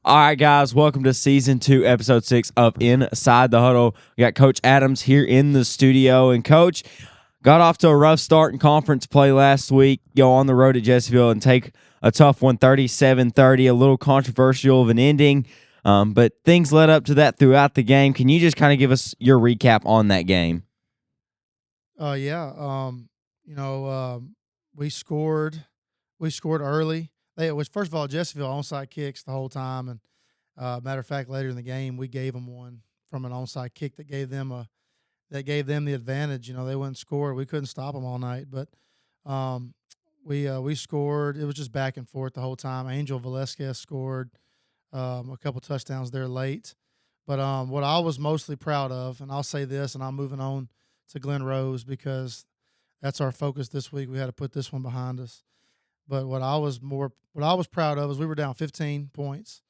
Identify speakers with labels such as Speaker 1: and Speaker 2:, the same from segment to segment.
Speaker 1: All right, guys, welcome to Season 2, Episode 6 of Inside the Huddle. We got Coach Adams here in the studio. And, Coach, got off to a rough start in conference play last week. Go on the road to Jessieville and take a tough one, 37-30, a little controversial of an ending. But things led up to that throughout the game. Can you just kind of give us your recap on that game?
Speaker 2: We scored. We scored early. It was, first of all, Jessieville onside kicks the whole time, and matter of fact, later in the game, we gave them one from an onside kick that gave them the advantage. You know, they wouldn't score. We couldn't stop them all night, but we scored. It was just back and forth the whole time. Angel Velasquez scored a couple touchdowns there late, but what I was mostly proud of, and I'll say this, and I'm moving on to Glen Rose because that's our focus this week. We had to put this one behind us. But what I was proud of is we were down 15 points,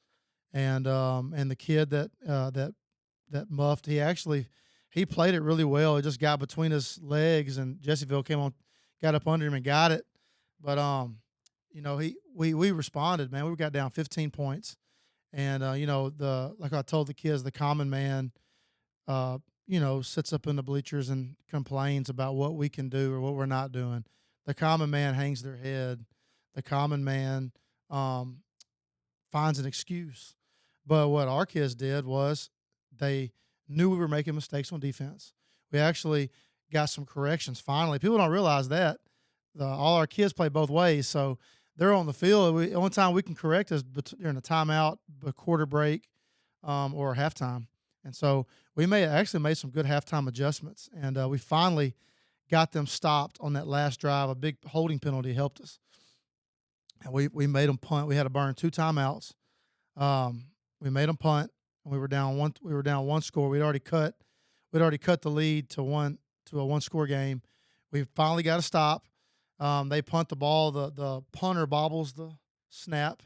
Speaker 2: and the kid that muffed, he played it really well. It just got between his legs, and Jessieville got up under him and got it. But we responded, man. We got down 15 points, and like I told the kids, the common man, sits up in the bleachers and complains about what we can do or what we're not doing. The common man hangs their head. The common man finds an excuse. But what our kids did was they knew we were making mistakes on defense. We actually got some corrections finally. People don't realize that. All our kids play both ways, so they're on the field. The only time we can correct is during a timeout, a quarter break, or halftime. And so we made some good halftime adjustments, and we finally got them stopped on that last drive. A big holding penalty helped us. And we made them punt. We had to burn 2 timeouts. We made them punt, and we were down one score. We'd already cut the lead to a one-score game. We finally got a stop. They punt the ball. The punter bobbles the snap.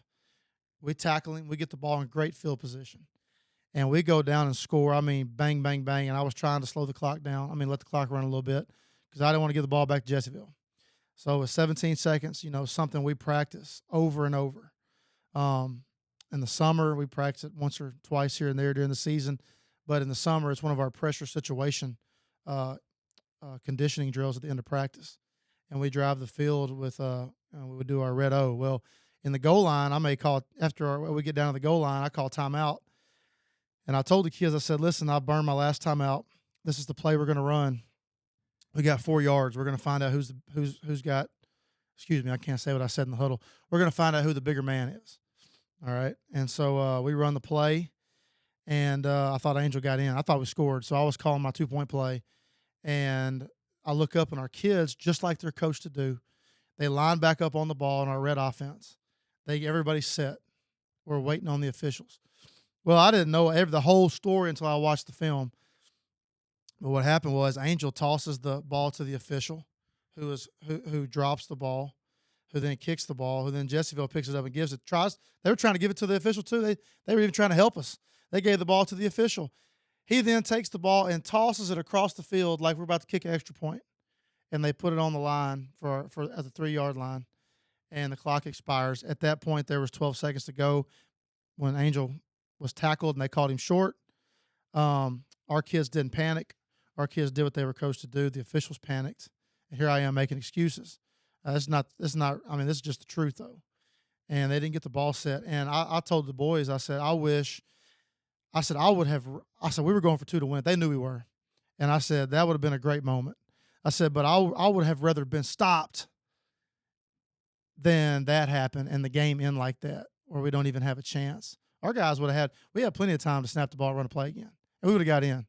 Speaker 2: We tackle him. We get the ball in great field position, and we go down and score. I mean, bang, bang, bang. And I was trying to slow the clock down. Let the clock run a little bit because I didn't want to give the ball back to Jessieville. So with 17 seconds, something we practice over and over. In the summer, we practice it once or twice here and there during the season. But in the summer, it's one of our pressure situation conditioning drills at the end of practice. And we drive the field with we would do our red O. Well, in the goal line, I may call after we get down to the goal line, I call timeout. And I told the kids, I said, listen, I burned my last timeout. This is the play we're going to run. We got 4 yards. We're going to find out who's got. Excuse me, I can't say what I said in the huddle. We're going to find out who the bigger man is. All right, and so we run the play, and I thought Angel got in. I thought we scored, so I was calling my 2-point play, and I look up, and our kids, just like they're coached to do, they line back up on the ball in our red offense. Everybody's set. We're waiting on the officials. Well, I didn't know the whole story until I watched the film. But what happened was Angel tosses the ball to the official, who drops the ball, who then kicks the ball, who then Jessieville picks it up and gives it. They were trying to give it to the official too. They were even trying to help us. They gave the ball to the official. He then takes the ball and tosses it across the field like we're about to kick an extra point, and they put it on the line for at the 3-yard line, and the clock expires. At that point, there was 12 seconds to go when Angel was tackled and they called him short. Our kids didn't panic. Our kids did what they were coached to do. The officials panicked. And here I am making excuses. This is just the truth, though. And they didn't get the ball set. And I told the boys, I said, we were going for 2 to win. They knew we were. And I said, that would have been a great moment. I said, but I would have rather been stopped than that happen and the game end like that, where we don't even have a chance. Our guys we had plenty of time to snap the ball and run a play again. And we would have got in.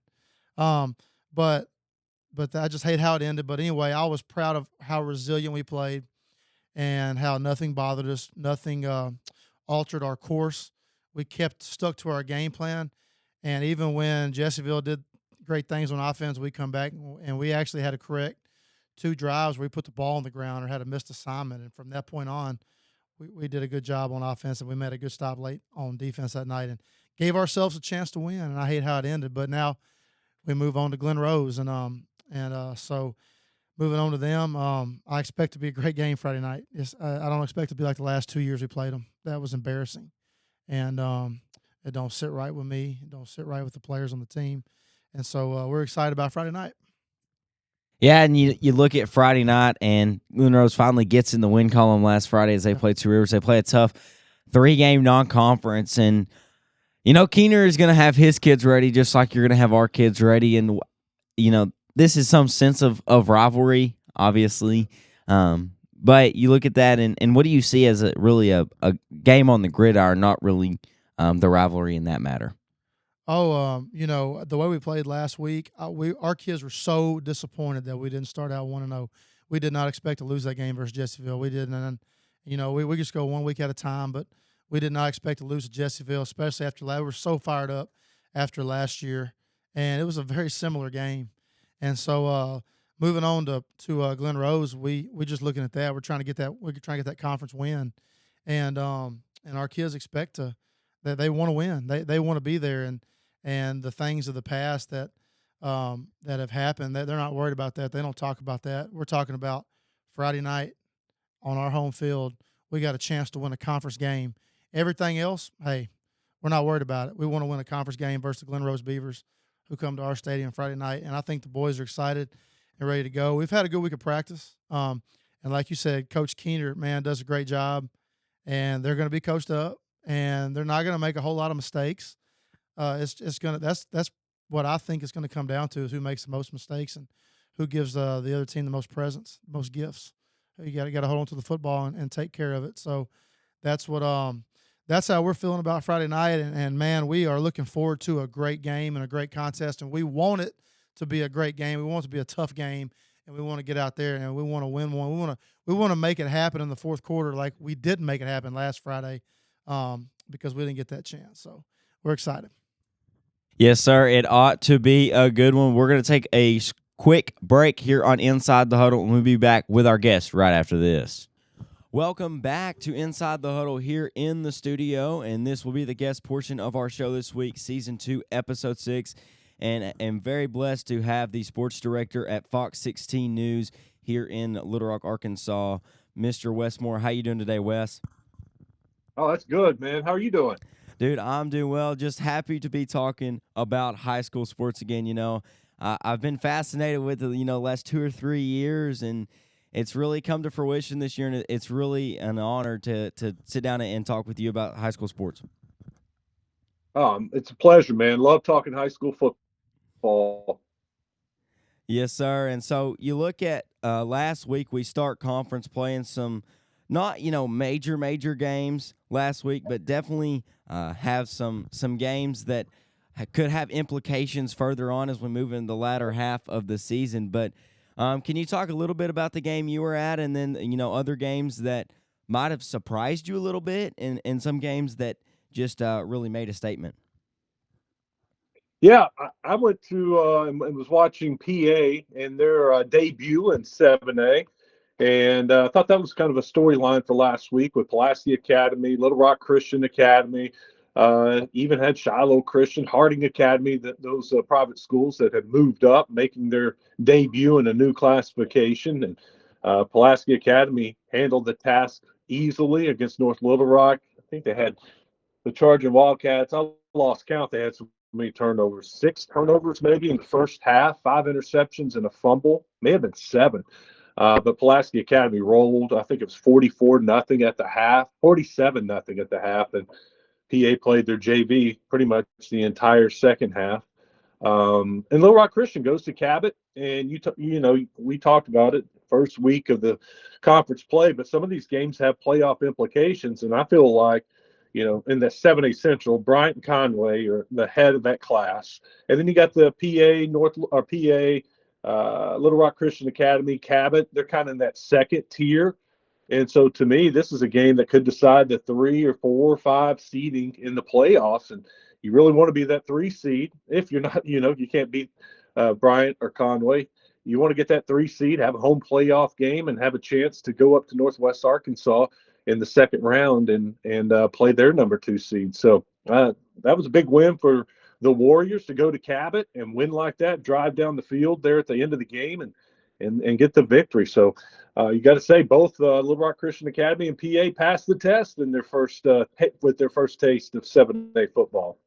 Speaker 2: But I just hate how it ended. But anyway, I was proud of how resilient we played and how nothing bothered us. Nothing altered our course. We kept stuck to our game plan. And even when Jessieville did great things on offense, we come back and we actually had to correct 2 drives where we put the ball on the ground or had a missed assignment. And from that point on, we did a good job on offense, and we made a good stop late on defense that night and gave ourselves a chance to win. And I hate how it ended. But now we move on to Glen Rose, so moving on to them, I expect to be a great game Friday night. I don't expect it to be like the last 2 years we played them. That was embarrassing. And It don't sit right with me. It don't sit right with the players on the team. And so we're excited about Friday night.
Speaker 1: Yeah, and you look at Friday night, and Glen Rose finally gets in the win column last Friday as they play Two Rivers. They play a tough 3-game non-conference, and Keener is going to have his kids ready just like you're going to have our kids ready, and this is some sense of rivalry, obviously. But you look at that, and what do you see as really a game on the gridiron, not really the rivalry in that matter?
Speaker 2: Oh, the way we played last week, our kids were so disappointed that we didn't start out 1-0. We did not expect to lose that game versus Jessieville. We didn't, and we just go 1 week at a time. But we did not expect to lose to Jessieville, especially after we were so fired up after last year, and it was a very similar game. And so, moving on to Glen Rose, we just looking at that. We're trying to get that conference win, and our kids expect that they want to win. They want to be there, and the things of the past that have happened, they're not worried about that. They don't talk about that. We're talking about Friday night on our home field. We got a chance to win a conference game. Everything else, hey, we're not worried about it. We want to win a conference game versus the Glen Rose Beavers, who come to our stadium Friday night, and I think the boys are excited and ready to go. We've had a good week of practice, and like you said, Coach Keener, man, does a great job, and they're going to be coached up, and they're not going to make a whole lot of mistakes. It's gonna that's what I think it's going to come down to is who makes the most mistakes and who gives the other team the most presents, most gifts. You got to hold on to the football and take care of it. So that's what that's how we're feeling about Friday night. And man, we are looking forward to a great game and a great contest. And we want it to be a great game. We want it to be a tough game, and we want to get out there and we want to win one. We want to make it happen in the fourth quarter, like we didn't make it happen last Friday, because we didn't get that chance. So we're excited.
Speaker 1: Yes, sir. It ought to be a good one. We're going to take a quick break here on Inside the Huddle, and we'll be back with our guest right after this. Welcome back to Inside the Huddle here in the studio, and this will be the guest portion of our show this week, Season 2, Episode 6, and I'm very blessed to have the sports director at Fox 16 News here in Little Rock, Arkansas, Mr. Wes Moore. How you doing today, Wes?
Speaker 3: Oh, that's good, man. How are you doing?
Speaker 1: Dude, I'm doing well. Just happy to be talking about high school sports again. I've been fascinated with the last 2 or 3 years, and it's really come to fruition this year, and it's really an honor to sit down and talk with you about high school sports.
Speaker 3: It's a pleasure, man. Love talking high school football.
Speaker 1: Yes, sir. And so you look at last week, we start conference playing some not major games last week, but definitely have some games that could have implications further on as we move in the latter half of the season. But can you talk a little bit about the game you were at, and then other games that might have surprised you a little bit, and some games that just really made a statement?
Speaker 3: Yeah, I went to and was watching PA and their debut in 7A, and I thought that was kind of a storyline for last week with Pulaski Academy, Little Rock Christian Academy, even had Shiloh Christian, Harding Academy, those private schools that had moved up, making their debut in a new classification. And Pulaski Academy handled the task easily against North Little Rock. I think they had the Charging Wildcats. I lost count. They had so many turnovers, 6 turnovers maybe in the first half, 5 interceptions and a fumble, may have been 7. But Pulaski Academy rolled. I think it was 44-0 at the half, 47-0 at the half, and PA played their JV pretty much the entire second half. And Little Rock Christian goes to Cabot, and we talked about it first week of the conference play, but some of these games have playoff implications, and I feel like in the 7A Central, Bryant and Conway are the head of that class, and then you got the PA Little Rock Christian Academy, Cabot. They're kind of in that second tier. And so to me, this is a game that could decide the 3 or 4 or 5 seeding in the playoffs. And you really want to be that 3 seed. If you're not, you can't beat Bryant or Conway. You want to get that 3 seed, have a home playoff game, and have a chance to go up to Northwest Arkansas in the second round and play their number 2 seed. So that was a big win for the Warriors to go to Cabot and win like that, drive down the field there at the end of the game, and and get the victory. So you got to say both Little Rock Christian Academy and PA passed the test in their first with their first taste of 7A football.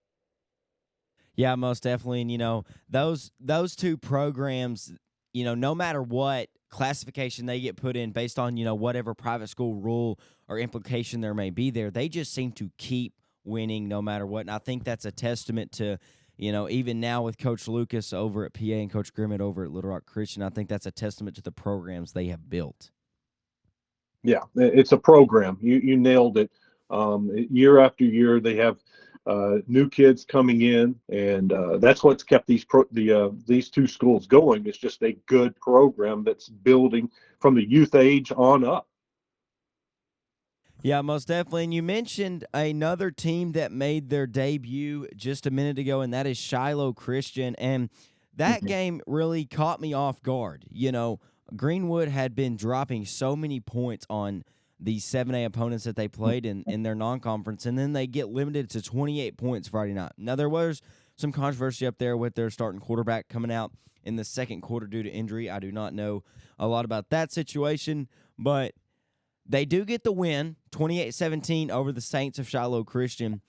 Speaker 1: Yeah, most definitely. And those two programs, no matter what classification they get put in based on, whatever private school rule or implication there may be there, they just seem to keep winning no matter what. And I think that's a testament to, even now with Coach Lucas over at PA and Coach Grimmett over at Little Rock Christian, I think that's a testament to the programs they have built.
Speaker 3: Yeah, it's a program. You nailed it. Year after year, they have new kids coming in, and that's what's kept these two schools going. It's just a good program that's building from the youth age on up.
Speaker 1: Yeah, most definitely. And you mentioned another team that made their debut just a minute ago, and that is Shiloh Christian. And that
Speaker 3: Mhm.
Speaker 1: game really caught me off guard. Greenwood had been dropping so many points on these 7A opponents that they played in their non conference, and then they get limited to 28 points Friday night. Now, there was some controversy up there with their starting quarterback coming out in the second quarter due to injury. I do not know a lot about that situation, but they do get the win, 28-17 over the Saints of Shiloh Christian.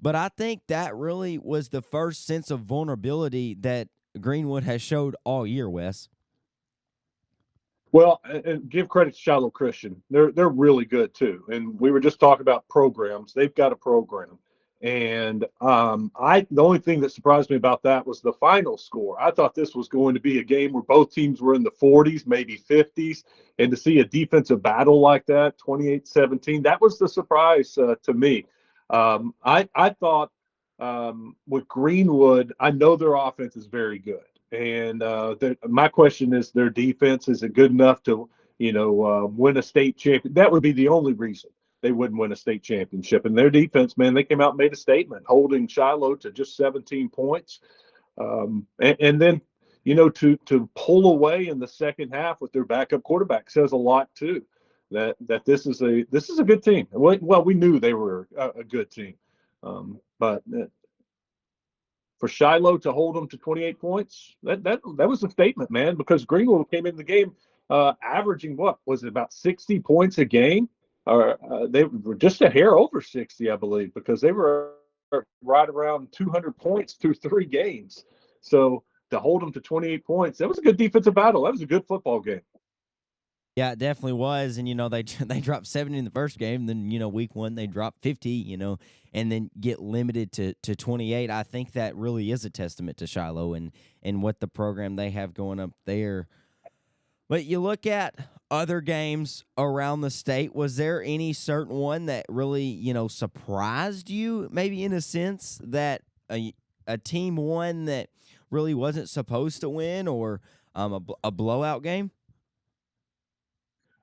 Speaker 1: But I think that really was the first sense of vulnerability that Greenwood has showed all year, Wes.
Speaker 3: Well, and give credit to Shiloh Christian. They're really good too. And we were just talking about programs. They've got a program. And the only thing that surprised me about that was the final score. I thought this was going to be a game where both teams were in the 40s, maybe 50s, and to see a defensive battle like that, 28-17, that was the surprise to me. I thought with Greenwood, I know their offense is very good. And my question is, their defense, is it good enough to, win a state champion? That would be the only reason they wouldn't win a state championship. And their defense, man, they came out and made a statement, holding Shiloh to just 17 points. And then, to pull away in the second half with their backup quarterback says a lot too. That this is a good team. Well, we knew they were a good team, but for Shiloh to hold them to 28 points, that was a statement, man, because Greenwood came in the game averaging, what was it, about 60 points a game? Or they were just a hair over 60, I believe, because they were right around 200 points through 3 games. So to hold them to 28 points, that was a good defensive battle. That was a good football game.
Speaker 1: Yeah, it definitely was. And, they they dropped 70 in the first game. Then, week one, they dropped 50, and then get limited to 28. I think that really is a testament to Shiloh and what the program they have going up there. But you look at other games around the state, was there any certain one that really, surprised you, maybe in a sense, that a team won that really wasn't supposed to win, or a blowout game?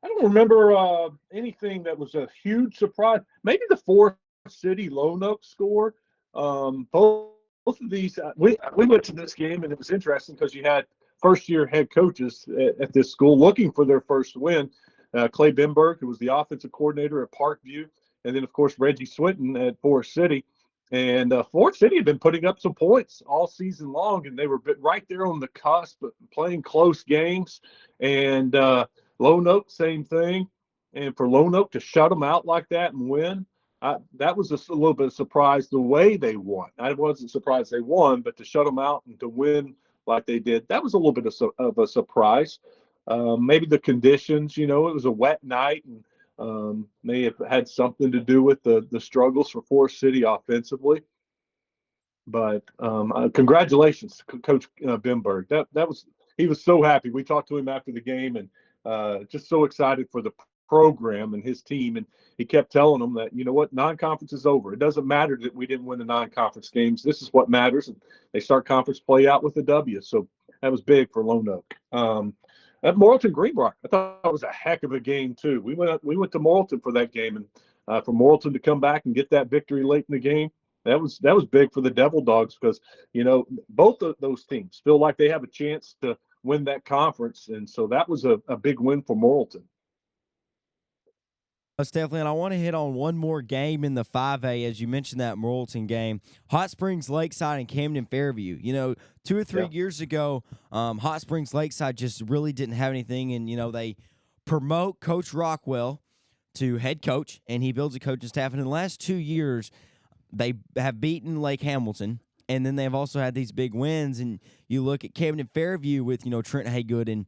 Speaker 3: I don't remember anything that was a huge surprise. Maybe the Forest City Lone Oak score. Both of these, we went to this game, and it was interesting because you had first year head coaches at this school looking for their first win. Clay Bimberg, who was the offensive coordinator at Parkview, and then of course Reggie Swinton at Forest City. And Forest City had been putting up some points all season long, and they were right there on the cusp, playing close games. And Lone Oak, same thing. And for Lone Oak to shut them out like that and win, that was a little bit of surprise the way they won. I wasn't surprised they won, but to shut them out and to win like they did, that was a little bit of a surprise. Maybe the conditions, it was a wet night, and may have had something to do with the struggles for Forest City offensively. But congratulations, Coach Bimberg. That was, he was so happy. We talked to him after the game, and just so excited for the program and his team. And he kept telling them that, non-conference is over. It doesn't matter that we didn't win the non-conference games. This is what matters. And they start conference play out with a W. So that was big for Lone Oak. At Morrilton Greenbrook, I thought that was a heck of a game too. We went to Morrilton for that game, and for Morrilton to come back and get that victory late in the game, that was big for the Devil Dogs, because both of those teams feel like they have a chance to win that conference, and so that was a big win for Morrilton.
Speaker 1: Most definitely, and I want to hit on one more game in the 5A, as you mentioned that Morrilton game. Hot Springs Lakeside and Camden Fairview. 2 or 3
Speaker 3: Yeah.
Speaker 1: years ago, Hot Springs Lakeside just really didn't have anything, and they promote Coach Rockwell to head coach, and he builds a coaching staff. And in the last 2 years, they have beaten Lake Hamilton, and then they've also had these big wins. And you look at Camden Fairview with Trent Haygood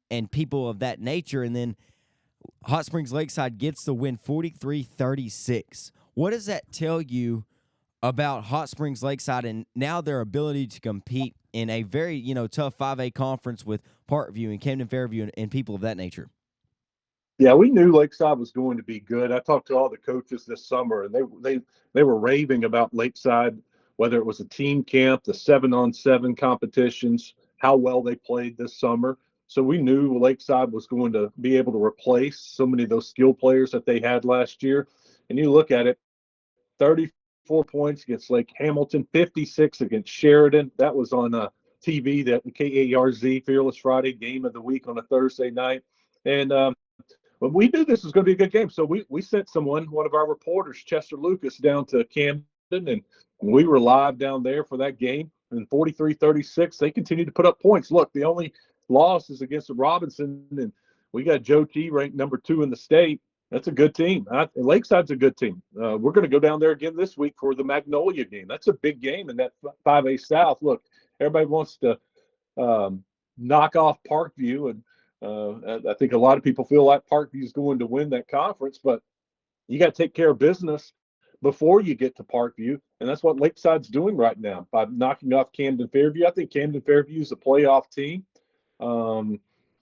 Speaker 1: and people of that nature, and then Hot Springs Lakeside gets the win 43-36. What does that tell you about Hot Springs Lakeside and now their ability to compete in a very, tough 5A conference with Parkview and Camden Fairview and people of that nature?
Speaker 3: Yeah, we knew Lakeside was going to be good. I talked to all the coaches this summer, and they were raving about Lakeside, whether it was a team camp, the 7-on-7 competitions, how well they played this summer. So we knew Lakeside was going to be able to replace so many of those skill players that they had last year. And you look at it, 34 points against Lake Hamilton, 56 against Sheridan. That was on TV, that the KARZ Fearless Friday game of the week on a Thursday night. And but we knew this was going to be a good game. So we sent one of our reporters, Chester Lucas, down to Camden, and we were live down there for that game. And 43-36, they continued to put up points. Look, the only loss is against the Robinson, and we got Joe T ranked number 2 in the state. That's a good team. Lakeside's a good team. We're going to go down there again this week for the Magnolia game. That's a big game in that 5A South. Look, everybody wants to knock off Parkview, and I think a lot of people feel like Parkview is going to win that conference, but you got to take care of business before you get to Parkview, and that's what Lakeside's doing right now by knocking off Camden Fairview. I think Camden Fairview is a playoff team.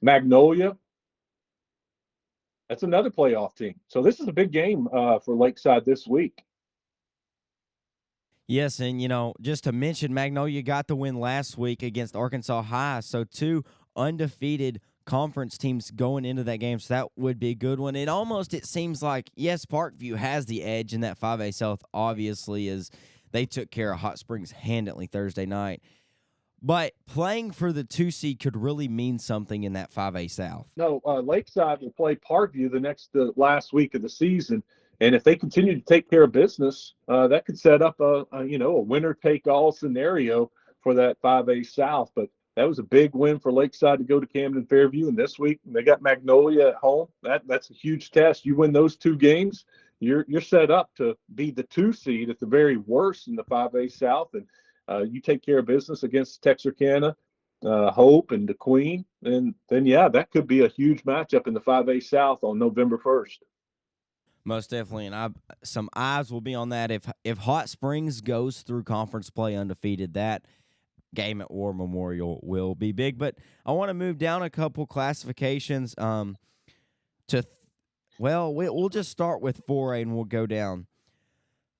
Speaker 3: Magnolia, that's another playoff team. So this is a big game for Lakeside this week.
Speaker 1: Yes, and just to mention, Magnolia got the win last week against Arkansas High, so 2 undefeated conference teams going into that game, so that would be a good one. It seems like, yes, Parkview has the edge in that 5A South, obviously, as they took care of Hot Springs handily Thursday night. But playing for the 2 seed could really mean something in that 5A South.
Speaker 3: No, Lakeside will play Parkview the last week of the season, and if they continue to take care of business, that could set up a winner take all scenario for that 5A South. But that was a big win for Lakeside to go to Camden Fairview, and this week they got Magnolia at home. That's a huge test. You win those 2 games, you're set up to be the 2 seed at the very worst in the 5A South, and you take care of business against Texarkana, Hope, and the Queen, and then that could be a huge matchup in the 5A South on November 1st.
Speaker 1: Most definitely, and some eyes will be on that. If Hot Springs goes through conference play undefeated, that game at War Memorial will be big. But I want to move down a couple classifications. We'll just start with 4A and we'll go down.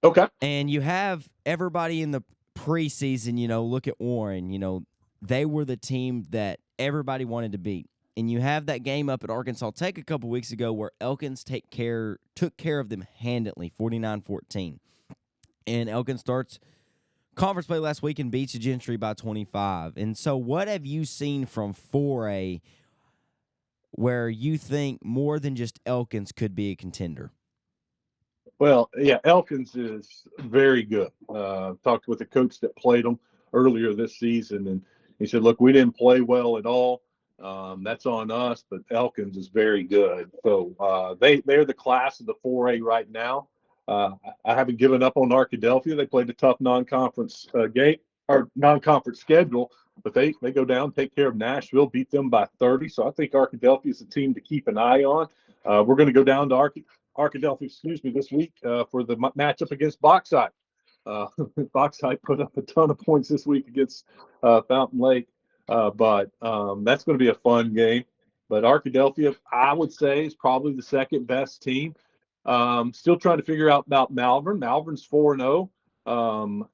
Speaker 3: Okay.
Speaker 1: And you have everybody in the preseason. Look at Warren. They were the team that everybody wanted to beat. And you have that game up at Arkansas Tech a couple weeks ago where Elkins took care of them handily, 49-14. And Elkins starts conference play last week and beats Gentry by 25. And so what have you seen from 4A where you think more than just Elkins could be a contender?
Speaker 3: Well, yeah, Elkins is very good. Talked with a coach that played them earlier this season, and he said, look, we didn't play well at all. That's on us, but Elkins is very good. So they're the class of the 4A right now. I haven't given up on Arkadelphia. They played a tough non-conference game or non-conference schedule, but they go down, take care of Nashville, beat them by 30. So I think Arkadelphia is a team to keep an eye on. We're going to go down to Arkadelphia, this week for the matchup against Bauxite. Bauxite put up a ton of points this week against Fountain Lake. But that's going to be a fun game. But Arkadelphia, I would say, is probably the second best team. Still trying to figure out about Malvern. Malvern's 4-0,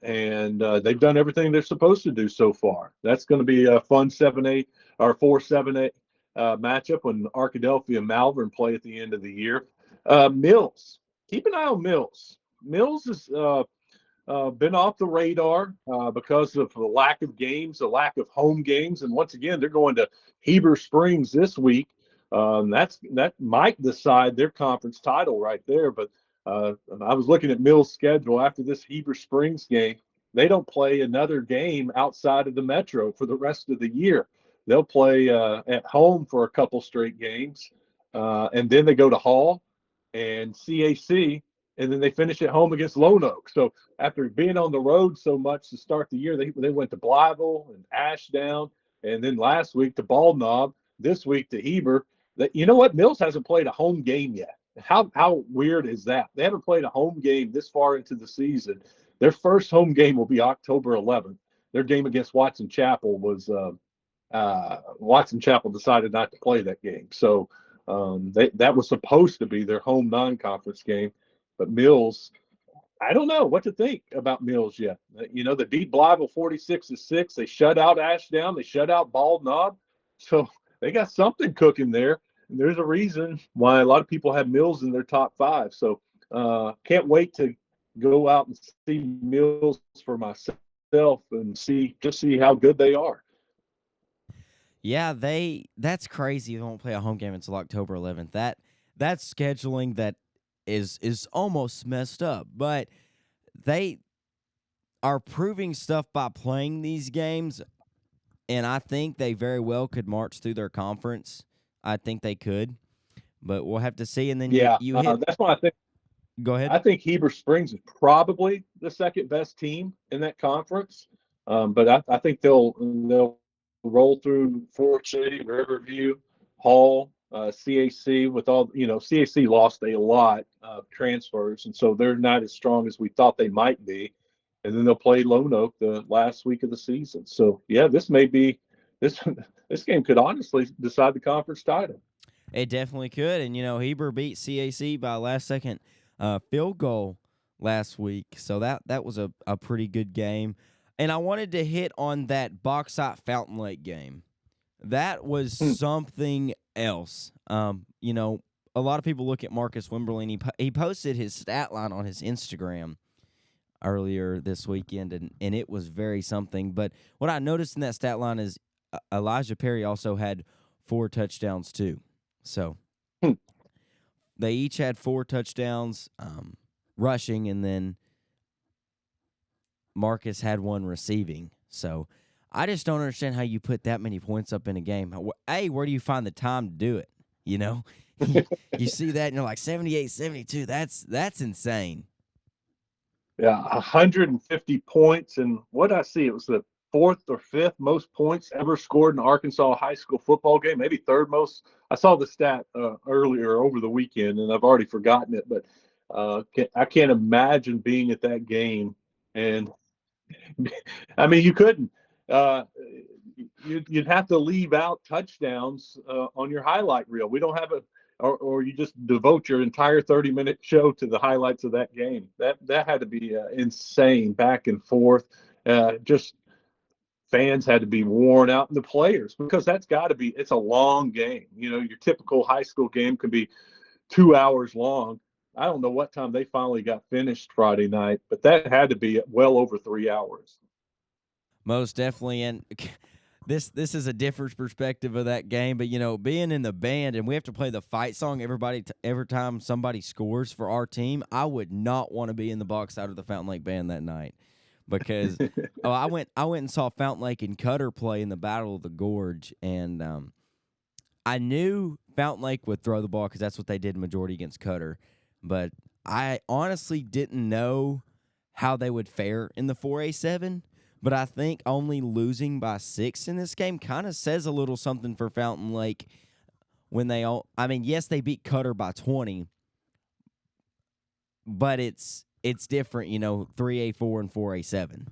Speaker 3: and they've done everything they're supposed to do so far. That's going to be a fun 7-8 or 4-7-8 matchup when Arkadelphia and Malvern play at the end of the year. Mills, keep an eye on Mills. Mills is been off the radar because of the lack of games, the lack of home games. And once again, they're going to Heber Springs this week That might decide their conference title right there. But I was looking at Mills' schedule after this Heber Springs game. They don't play another game outside of the Metro for the rest of the year. They'll play at home for a couple straight games, and then they go to Hall and CAC, and then they finish at home against Lone Oak. So after being on the road so much to start the year, they went to Blytheville and Ashdown, and then last week to Bald Knob, this week to Heber. That, you know what? Mills hasn't played a home game yet. How weird is that? They haven't played a home game this far into the season. Their first home game will be October 11th. Their game against Watson Chapel was Watson Chapel decided not to play that game, so that was supposed to be their home non-conference game. But Mills, I don't know what to think about Mills yet. You know, they beat Blytheville 46-6. They shut out Ashdown. They shut out Bald Knob. So they got something cooking there. And there's a reason why a lot of people have Mills in their top 5. So can't wait to go out and see Mills for myself and see how good they are.
Speaker 1: Yeah, that's crazy. They won't play a home game until October 11th. That's scheduling that is almost messed up. But they are proving stuff by playing these games, and I think they very well could march through their conference. I think they could, but we'll have to see. And then you hit.
Speaker 3: That's why I think.
Speaker 1: Go ahead.
Speaker 3: I think Heber Springs is probably the second best team in that conference, but I think they'll roll through Fort City, Riverview, Hall, CAC. With all, CAC lost a lot of transfers, and so they're not as strong as we thought they might be. And then they'll play Lone Oak the last week of the season. So yeah, this this game could honestly decide the conference title.
Speaker 1: It definitely could, and Heber beat CAC by a last-second field goal last week, so that was a pretty good game. And I wanted to hit on that Bauxite Fountain Lake game. That was something else. A lot of people look at Marcus Wimberlin. He posted his stat line on his Instagram earlier this weekend, and it was very something. But what I noticed in that stat line is Elijah Perry also had 4 touchdowns too. So they each had 4 touchdowns rushing, and then Marcus had 1 receiving. So I just don't understand how you put that many points up in a game. Where do you find the time to do it? You see that and you're like 78-72. That's insane.
Speaker 3: Yeah, 150 points, and what I see, it was the 4th or 5th most points ever scored in an Arkansas high school football game, maybe 3rd most. I saw the stat earlier over the weekend, and I've already forgotten it, but I can't imagine being at that game. And I mean, you couldn't. You'd have to leave out touchdowns on your highlight reel. We don't have or you just devote your entire 30-minute show to the highlights of that game. That had to be insane, back and forth. Just fans had to be worn out, and the players, because that's got to be. It's a long game. Your typical high school game can be 2 hours long. I don't know what time they finally got finished Friday night, but that had to be well over 3 hours.
Speaker 1: Most definitely, and this is a different perspective of that game. But being in the band, and we have to play the fight song every time somebody scores for our team. I would not want to be in the box out of the Fountain Lake band that night, because I went and saw Fountain Lake and Cutter play in the Battle of the Gorge, and I knew Fountain Lake would throw the ball because that's what they did majority against Cutter, but I honestly didn't know how they would fare in the 4A7. But I think only losing by 6 in this game kind of says a little something for Fountain Lake when yes, they beat Cutter by 20, but it's different, 3A4 and 4A7.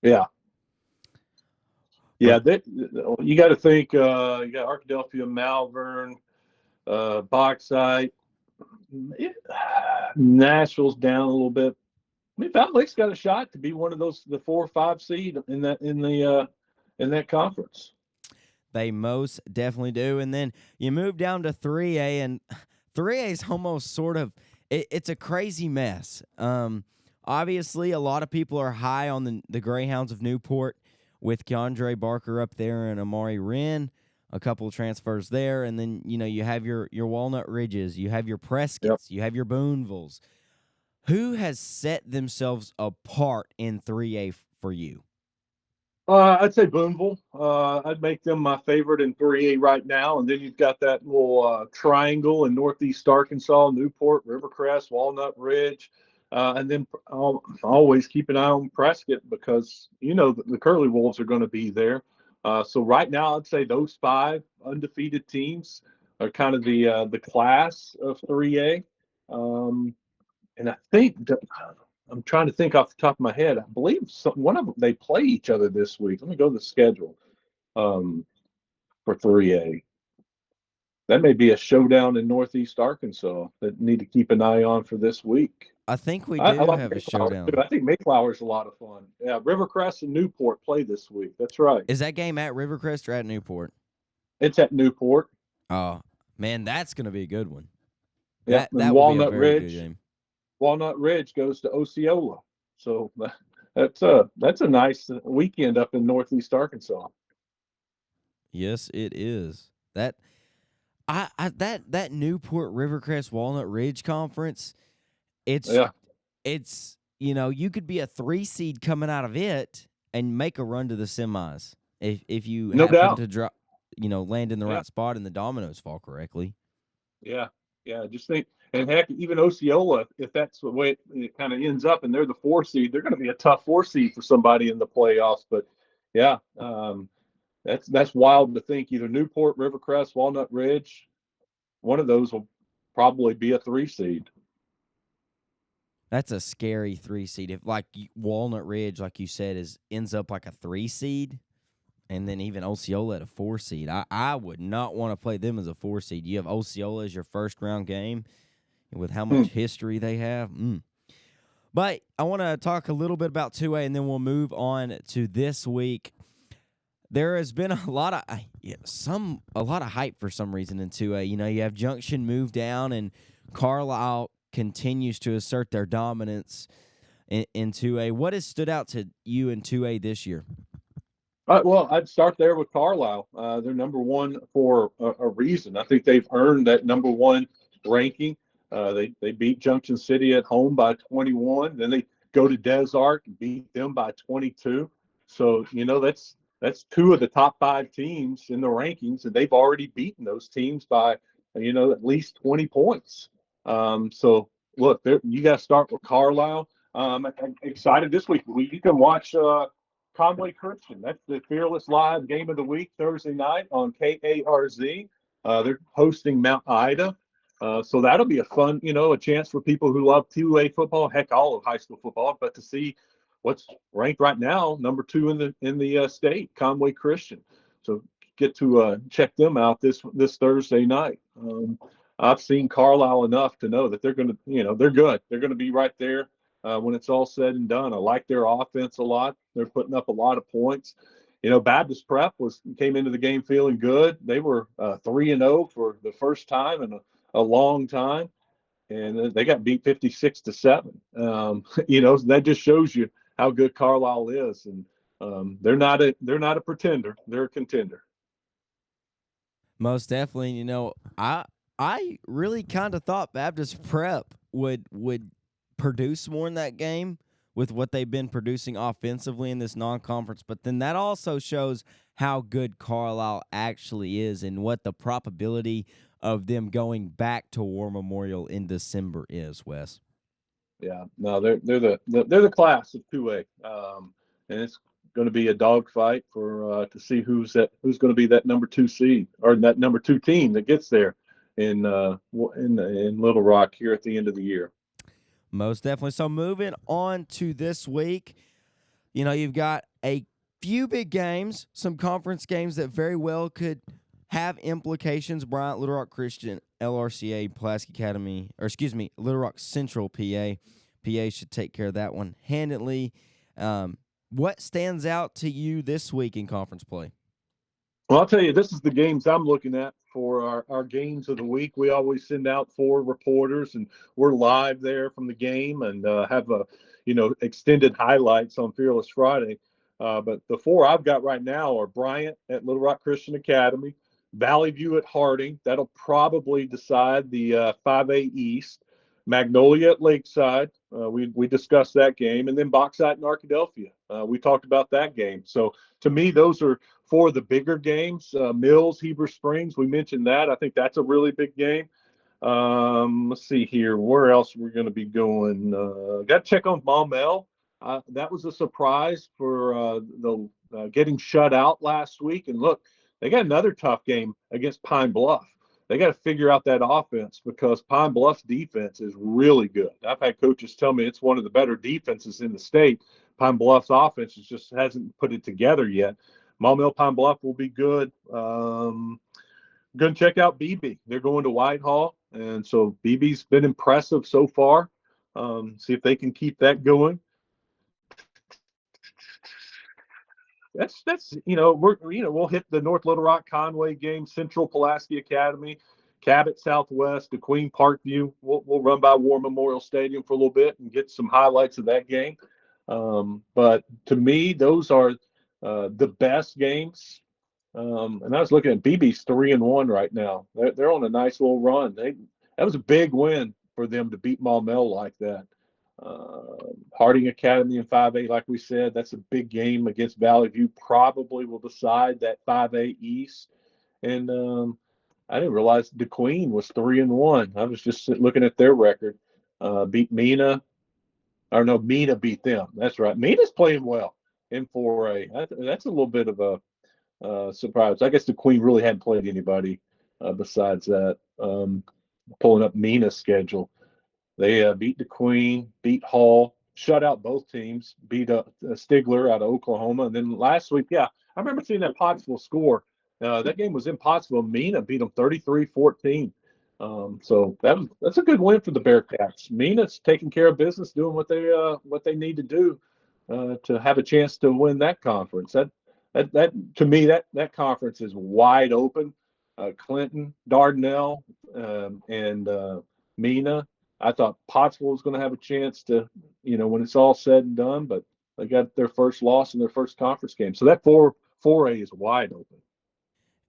Speaker 3: Yeah. Yeah, you got to think. You got Arkadelphia, Malvern, Bauxite. Nashville's down a little bit. I mean, Fountain Lake's got a shot to be one of the 4 or 5 seed in that conference.
Speaker 1: They most definitely do. And then you move down to 3A, and 3A is almost sort of it's a crazy mess. Obviously, a lot of people are high on the Greyhounds of Newport with Keandre Barker up there and Amari Wren. a couple of transfers there, and then you have your Walnut Ridges, you have your
Speaker 3: Yep.
Speaker 1: Prescott's, you have your Boonevilles. Who has set themselves apart in 3A for you?
Speaker 3: I'd say Boonville. I'd make them my favorite in 3A right now. And then you've got that little triangle in Northeast Arkansas, Newport, Rivercrest, Walnut Ridge. And then I'll always keep an eye on Prescott because, the Curly Wolves are going to be there. So right now, I'd say those 5 undefeated teams are kind of the class of 3A. And I think I'm trying to think off the top of my head. I believe one of them they play each other this week. Let me go to the schedule for 3A. That may be a showdown in Northeast Arkansas that need to keep an eye on for this week.
Speaker 1: I think we
Speaker 3: I
Speaker 1: do
Speaker 3: like
Speaker 1: have a
Speaker 3: Mayflower too.
Speaker 1: showdown.
Speaker 3: I think Mayflower's a lot of fun. Yeah, Rivercrest and Newport play this week. That's right.
Speaker 1: Is that game at Rivercrest or at Newport?
Speaker 3: It's at Newport.
Speaker 1: Oh, man, that's going to be a good one.
Speaker 3: Yep, and
Speaker 1: That will be a
Speaker 3: Walnut
Speaker 1: very good
Speaker 3: Ridge.
Speaker 1: game.
Speaker 3: Walnut Ridge goes to Osceola. So that's a nice weekend up in Northeast Arkansas.
Speaker 1: Yes, it is. That Newport Rivercrest Walnut Ridge conference, it's you could be a 3 seed coming out of it and make a run to the semis if you
Speaker 3: No
Speaker 1: happen
Speaker 3: doubt.
Speaker 1: to drop, land in the
Speaker 3: Yeah.
Speaker 1: right spot and the dominoes fall correctly.
Speaker 3: Yeah, just think, and heck, even Osceola, if that's the way it kind of ends up, and they're the 4 seed, they're going to be a tough 4 seed for somebody in the playoffs. But yeah, that's wild to think. Either Newport, Rivercrest, Walnut Ridge, one of those will probably be a 3 seed.
Speaker 1: That's a scary 3 seed. If Walnut Ridge, like you said, ends up like a 3 seed, and then even Osceola at a 4 seed, I would not want to play them as a 4 seed. You have Osceola as your first round game, with how much history they have. But I want to talk a little bit about 2A, and then we'll move on to this week. There has been a lot of hype for some reason in 2A. You have Junction move down, and Carlisle continues to assert their dominance in 2A. What has stood out to you in 2A this year?
Speaker 3: Well, I'd start there with Carlisle. They're number 1 for a reason. I think they've earned that number 1 ranking. They beat Junction City at home by 21. Then they go to Des Arc and beat them by 22. So that's 2 of the top 5 teams in the rankings, and they've already beaten those teams by at least 20 points. So look, you got to start with Carlisle. I'm excited this week. You can watch Conway Christian. That's the Fearless Live Game of the Week Thursday night on KARZ. They're hosting Mount Ida. So that'll be a fun, a chance for people who love 2A football, heck, all of high school football, but to see what's ranked right now, number 2 in the state, Conway Christian. So get to check them out this Thursday night. I've seen Carlisle enough to know that they're going to, they're good. They're going to be right there when it's all said and done. I like their offense a lot. They're putting up a lot of points. Baptist Prep came into the game feeling good. They were 3-0 for the first time in a long time, and they got beat 56-7. That just shows you how good Carlisle is, and they're not a pretender. They're a contender.
Speaker 1: Most definitely. I really kind of thought Baptist Prep would produce more in that game with what they've been producing offensively in this non-conference, but then that also shows how good Carlisle actually is and what the probability of them going back to War Memorial in December is, Wes.
Speaker 3: Yeah, no, they're the class of 2A, and it's going to be a dogfight for to see who's going to be that number 2 seed or that number 2 team that gets there in Little Rock here at the end of the year.
Speaker 1: Most definitely. So moving on to this week, you've got a few big games, some conference games that very well could have implications. Bryant, Little Rock Christian, LRCA, Pulaski Academy, Little Rock Central, PA. PA should take care of that one handily. What stands out to you this week in conference play?
Speaker 3: Well, I'll tell you, this is the games I'm looking at for our games of the week. We always send out 4 reporters, and we're live there from the game and have extended highlights on Fearless Friday. But the 4 I've got right now are Bryant at Little Rock Christian Academy, Valley View at Harding. That'll probably decide the 5A East. Magnolia at Lakeside. We discussed that game. And then Bauxite and Arkadelphia. We talked about that game. So to me, those are four of the bigger games. Mills, Heber Springs, we mentioned that. I think that's a really big game. Let's see here. Where else we're going to be going? Got to check on Maumelle. That was a surprise for the getting shut out last week. And look, they got another tough game against Pine Bluff. They got to figure out that offense because Pine Bluff's defense is really good. I've had coaches tell me it's one of the better defenses in the state. Pine Bluff's offense just hasn't put it together yet. Maumelle Pine Bluff will be good. Going to check out BB. They're going to Whitehall, and so BB's been impressive so far. See if they can keep that going. That's we'll hit the North Little Rock Conway game, Central Pulaski Academy, Cabot Southwest, the Queen Parkview. We'll run by War Memorial Stadium for a little bit and get some highlights of that game. But to me, those are the best games. And I was looking at BB's 3-1 right now. They're on a nice little run. That was a big win for them to beat Maumelle like that. Harding Academy in 5A, like we said, that's a big game against Valley View. Probably will decide that 5A East. And I didn't realize DeQueen was 3-1. I was just looking at their record. Beat Mena. Or no, Mena beat them. That's right. Mena's playing well in 4A. That's a little bit of a surprise. I guess DeQueen really hadn't played anybody besides that. Pulling up Mena's schedule. They beat DeQueen, beat Hall, shut out both teams, beat Stigler out of Oklahoma. And then last week, I remember seeing that Pottsville score. That game was in Pottsville. Mena beat them 33-14. So that's a good win for the Bearcats. Mena's taking care of business, doing what they need to do to have a chance to win that conference. That to me, that conference is wide open. Clinton, Dardanelle, and Mena. I thought Pottsville was going to have a chance to, when it's all said and done, but they got their first loss in their first conference game. So that 4A is wide open.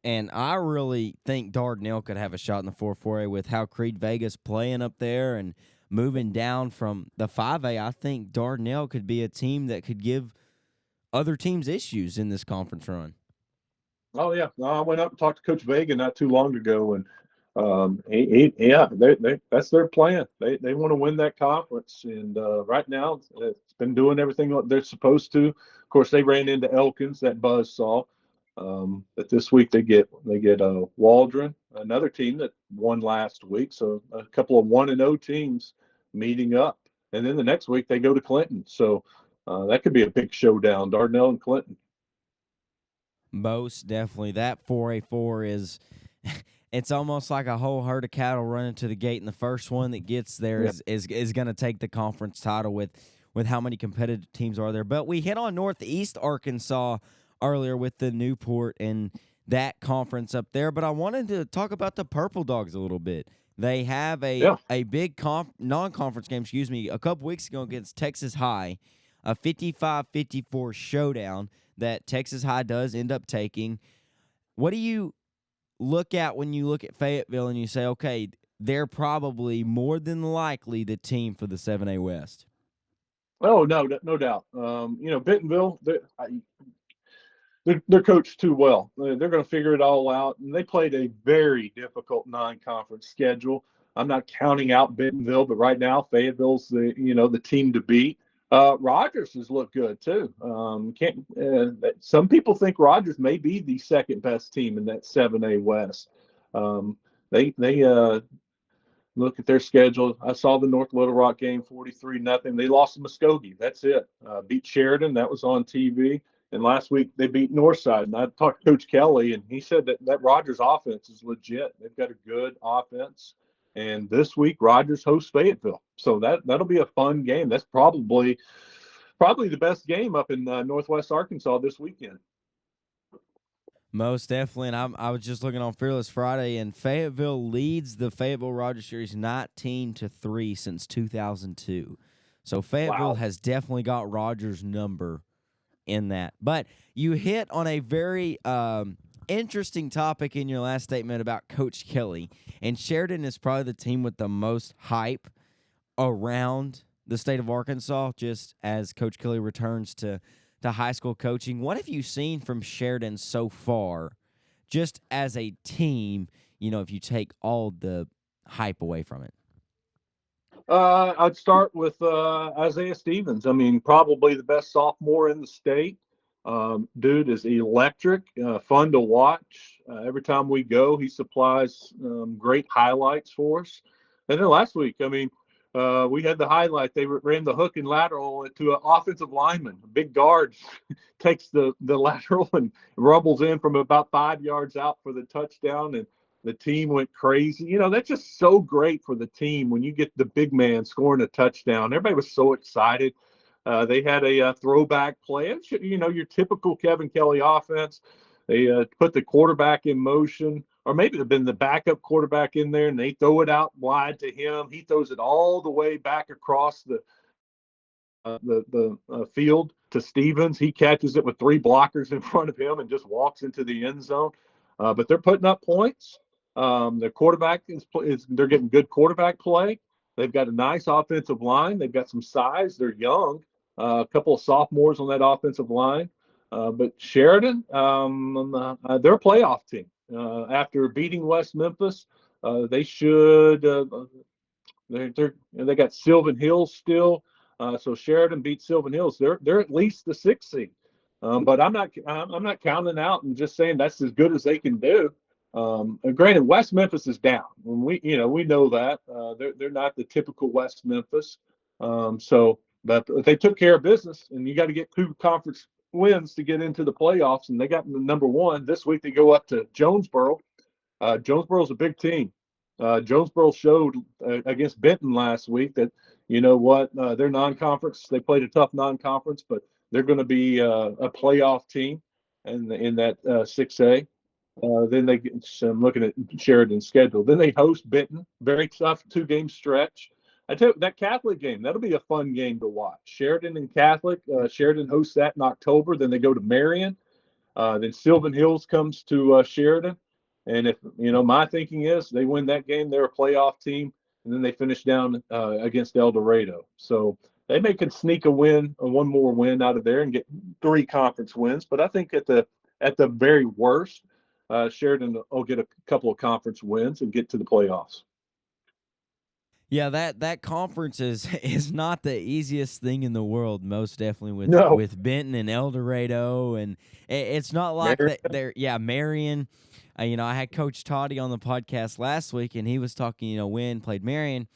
Speaker 1: And I really think Dardanelle could have a shot in the 4A with how Creed Vega's playing up there and moving down from the 5A. I think Dardanelle could be a team that could give other teams issues in this conference run.
Speaker 3: Oh yeah, I went up and talked to Coach Vega not too long ago, and that's their plan. They want to win that conference, and right now it's been doing everything they're supposed to. Of course, they ran into Elkins, that buzzsaw. But this week they get Waldron, another team that won last week. So a couple of 1-0 teams meeting up, and then the next week they go to Clinton. So that could be a big showdown, Dardanelle and Clinton.
Speaker 1: Most definitely. That 4A4 is it's almost like a whole herd of cattle running to the gate, and the first one that gets there is going to take the conference title with how many competitive teams are there. But we hit on Northeast Arkansas earlier with the Newport and that conference up there. But I wanted to talk about the Purple Dogs a little bit. They have a big non-conference game, a couple weeks ago against Texas High, a 55-54 showdown that Texas High does end up taking. What do you look at when you look at Fayetteville and you say, okay, they're probably more than likely the team for the 7A West?
Speaker 3: Oh, no doubt. Bentonville, they're coached too well. They're going to figure it all out, and they played a very difficult non-conference schedule. I'm not counting out Bentonville, but right now Fayetteville's the team to beat. Rogers has looked good too. Some people think Rogers may be the second best team in that 7A West. They look at their schedule. I saw the North Little Rock game, 43-0. They lost to Muskogee. That's it. Beat Sheridan. That was on TV. And last week they beat Northside. And I talked to Coach Kelly, and he said that Rogers offense is legit. They've got a good offense. And this week, Rogers hosts Fayetteville. So that'll be a fun game. That's probably the best game up in Northwest Arkansas this weekend.
Speaker 1: Most definitely. And I was just looking on Fearless Friday, and Fayetteville leads the Fayetteville Rogers Series 19-3 since 2002. So Fayetteville has definitely got Rogers' number in that. But you hit on a very interesting topic in your last statement about Coach Kelly. And Sheridan is probably the team with the most hype around the state of Arkansas, just as Coach Kelly returns to high school coaching. What have you seen from Sheridan so far, just as a team, if you take all the hype away from it?
Speaker 3: I'd start with Isaiah Stevens. I mean, probably the best sophomore in the state. Dude is electric, fun to watch. Every time we go, he supplies great highlights for us. And then last week, I mean, we had the highlight. They ran the hook and lateral to an offensive lineman. A big guard takes the lateral and rumbles in from about 5 yards out for the touchdown. And the team went crazy. That's just so great for the team when you get the big man scoring a touchdown. Everybody was so excited. They had a throwback play. Your typical Kevin Kelly offense. They put the quarterback in motion, or maybe it'd been the backup quarterback in there, and they throw it out wide to him. He throws it all the way back across the field to Stevens. He catches it with 3 blockers in front of him and just walks into the end zone. But they're putting up points. Their quarterback they're getting good quarterback play. They've got a nice offensive line. They've got some size. They're young. A couple of sophomores on that offensive line. But Sheridan, they're a playoff team. After beating West Memphis, they should. They got Sylvan Hills still. So Sheridan beat Sylvan Hills. They're at least the 6th seed. But I'm not counting out and just saying that's as good as they can do. Granted, West Memphis is down. We know that they're not the typical West Memphis. But they took care of business, and you got to get 2 conference wins to get into the playoffs, and they got the number 1 this week. They go up to Jonesboro. Jonesboro's a big team. Jonesboro showed against Benton last week that they're non-conference. They played a tough non-conference, but they're going to be a playoff team in that 6A. Then I'm looking at Sheridan's schedule. Then they host Benton, very tough 2-game stretch. I tell you, that Catholic game, that'll be a fun game to watch. Sheridan and Catholic. Sheridan hosts that in October. Then they go to Marion. Then Sylvan Hills comes to Sheridan. And if, my thinking is they win that game, they're a playoff team. And then they finish down against El Dorado. So they may could sneak one more win out of there and get 3 conference wins. But I think at the very worst, Sheridan will get a couple of conference wins and get to the playoffs.
Speaker 1: Yeah, that conference is not the easiest thing in the world. Most definitely with Benton and El Dorado, and it's not like
Speaker 3: Marion.
Speaker 1: that. Marion. I had Coach Toddy on the podcast last week, and he was talking. Wynn played Marion,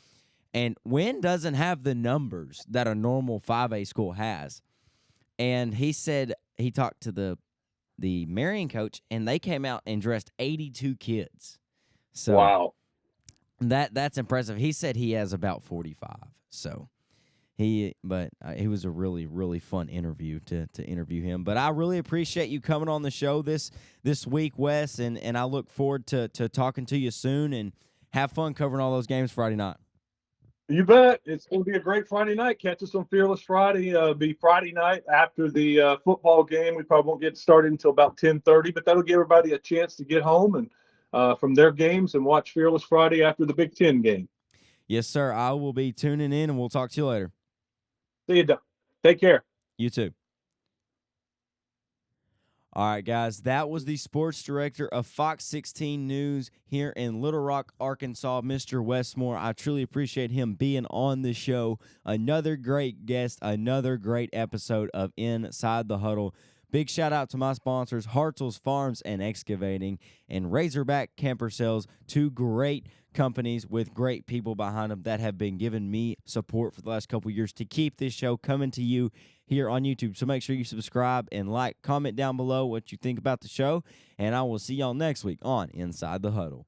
Speaker 1: and Wynn doesn't have the numbers that a normal 5A school has. And he said he talked to the Marion coach, and they came out and dressed 82 kids. So
Speaker 3: wow.
Speaker 1: That's impressive. He said he has about 45. So it was a really, really fun interview to interview him. But I really appreciate you coming on the show this week, Wes, and I look forward to talking to you soon, and have fun covering all those games Friday night.
Speaker 3: You bet. It's going to be a great Friday night. Catch us on Fearless Friday. Be Friday night after the football game. We probably won't get started until about 10:30, but that'll give everybody a chance to get home and from their games and watch Fearless Friday after the Big Ten game.
Speaker 1: Yes, sir. I will be tuning in, and we'll talk to you later.
Speaker 3: See you, Doug. Take care.
Speaker 1: You too. All right, guys, that was the sports director of Fox 16 News here in Little Rock, Arkansas, Mr. Wes Moore. I truly appreciate him being on the show. Another great guest, another great episode of Inside the Huddle. Big shout out to my sponsors, Hartzell's Farms and Excavating and Razorback Camper Sales, 2 great companies with great people behind them that have been giving me support for the last couple years to keep this show coming to you here on YouTube. So make sure you subscribe and like, comment down below what you think about the show, and I will see y'all next week on Inside the Huddle.